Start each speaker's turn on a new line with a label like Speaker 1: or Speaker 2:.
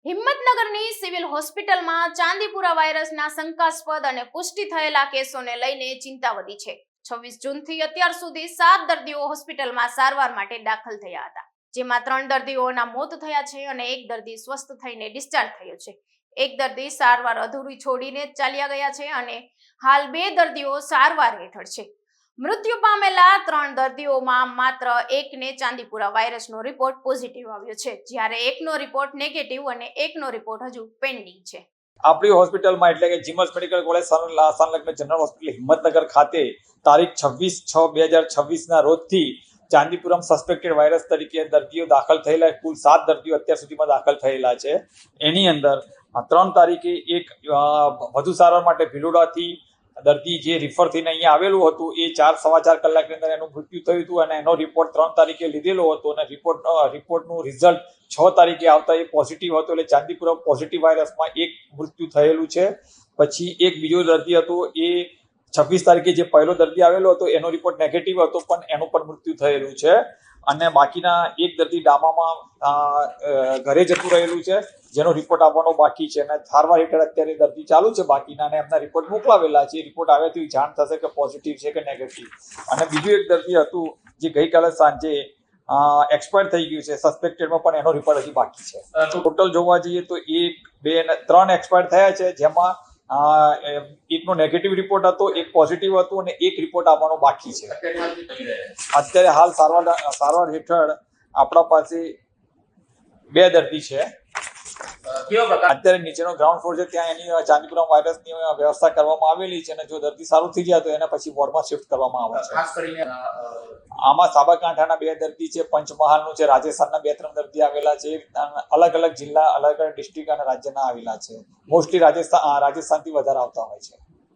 Speaker 1: હિંમતનગરની civil હોસ્પિટલમાં ચાંદીપુરા વાયરસના શંકાસ્પદ અને પુષ્ટિ થયેલા કેસોને લઈને ચિંતા વધી છે। 26 જૂનથી અત્યાર સુધી 7 દર્દીઓ હોસ્પિટલમાં સારવાર માટે દાખલ થયા હતા, જેમાં 3 દર્દીઓના મોત થયા છે અને 1 દર્દી સ્વસ્થ થઈને ડિસ્ચાર્જ થયો છે। 1 દર્દી સારવાર અધૂરી છોડીને ચાલ્યા ગયા છે અને હાલ 2 દર્દીઓ સારવાર હેઠળ છે। મૃત્યુ પામેલા 3 દર્દીઓમાં માત્ર 1ને ચાંદીપુરા વાયરસનો રિપોર્ટ પોઝિટિવ આવ્યો છે, જ્યારે 1નો રિપોર્ટ નેગેટિવ અને 1નો રિપોર્ટ હજુ પેન્ડિંગ છે।
Speaker 2: આપણી હોસ્પિટલમાં એટલે કે જીમસ મેડિકલ કોલેજ સંલગ્ન જનરલ હોસ્પિટલ હિંમતનગર ખાતે તારીખ 26/6/2026 રોજથી ચાંદીપુરમ સસ્પેક્ટેડ વાયરસ તરીકે દર્દીઓ દાખલ થયેલા કુલ 7 દર્દીઓ અત્યાર સુધીમાં દાખલ થયેલા છે। એની અંદર 3 તારીખે એક વધુ સારવાર માટે ભિલોડાથી દર્દી જે રિફર થઈને અહીંયા આવેલું હતું એ 4-4.25 કલાકની અંદર એનું મૃત્યુ થયું હતું અને એનો રિપોર્ટ 3 તારીખે લીધેલો હતો અને રિપોર્ટનું રિઝલ્ટ 6 તારીખે આવતા એ પોઝિટિવ હતો, એટલે ચાંદીપુરમ પોઝિટિવ વાયરસમાં એક મૃત્યુ થયેલું છે। પછી એક બીજો દર્દી હતો એ 26 તારીખે જે પહેલો દર્દી આવેલો હતો એનો રિપોર્ટ નેગેટિવ હતો પણ એનું પણ મૃત્યુ થયેલું છે અને બાકીના એક દર્દી ડામામાં ઘરે જતું રહેલું છે જેનો રિપોર્ટ આવવાનો બાકી છે અને સારવાર હેઠળ અત્યારે દર્દી ચાલુ છે બાકીના અને એમના રિપોર્ટ મોકલાવેલા છે। રિપોર્ટ આવ્યાથી જાણ થશે કે પોઝિટિવ છે કે નેગેટિવ। અને બીજું એક દર્દી હતું જે ગઈકાલે સાંજે એક્સપાયર થઈ ગયું છે સસ્પેક્ટેડમાં, પણ એનો રિપોર્ટ હજી બાકી છે। ટોટલ જોવા જઈએ તો 1, 2 અને 3 એક્સપાયર થયા છે, જેમાં એકનો નેગેટિવ રિપોર્ટ હતો, એક પોઝિટિવ હતું અને એક રિપોર્ટ આવવાનો બાકી છે। અત્યારે હાલ સારવાર હેઠળ આપણા પાસે 2 દર્દી છે। અત્યારે નીચેનો ગ્રાઉન્ડ ફ્લોર છે ત્યાં એની ચાંદીપુરમ વાયરસની વ્યવસ્થા કરવામાં આવેલી છે અને જો દર્દી સારું થઈ જાય તો એને પછી વોર્ડમાં શિફ્ટ કરવામાં આવે છે।
Speaker 3: ખાસ કરીને
Speaker 2: આમાં સાબરકાંઠાના 2 દર્દી છે, પંચમહાલનું છે, રાજસ્થાનના 2-3 દર્દી આવેલા છે, અલગ અલગ જિલ્લા, અલગ અલગ ડિસ્ટ્રિક્ટ અને રાજ્યના આવેલા છે। મોસ્ટલી રાજસ્થાનથી વધારે આવતા હોય છે।